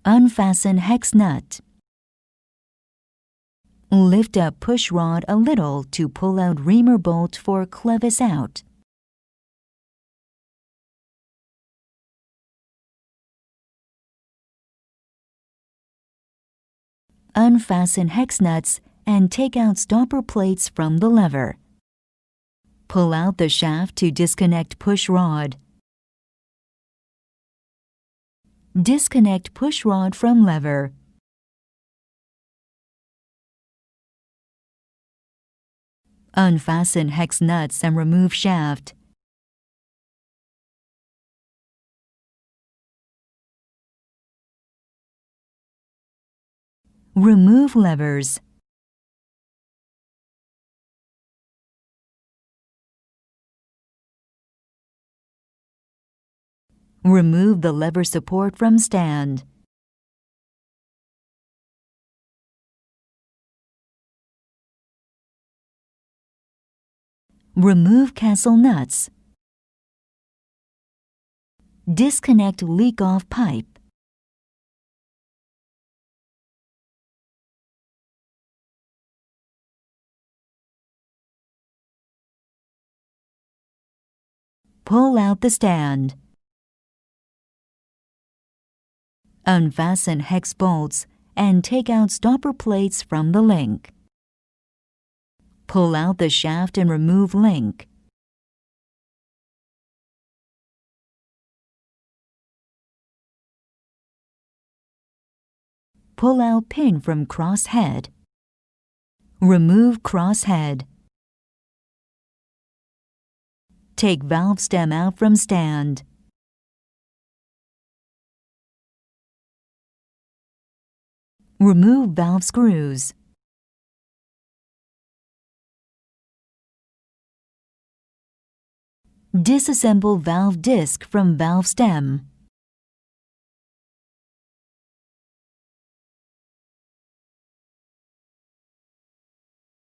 Unfasten hex nut. Lift up push rod a little to pull out reamer bolt for clevis out. Unfasten hex nuts and take out stopper plates from the lever. Pull out the shaft to disconnect push rod. Disconnect push rod from lever. Unfasten hex nuts and remove shaft. Remove levers. Remove the lever support from stand. Remove castle nuts. Disconnect leak-off pipe. Pull out the stand. Unfasten hex bolts and take out stopper plates from the link. Pull out the shaft and remove link. Pull out pin from cross head. Remove cross head. Take valve stem out from stand. Remove valve screws. Disassemble valve disc from valve stem.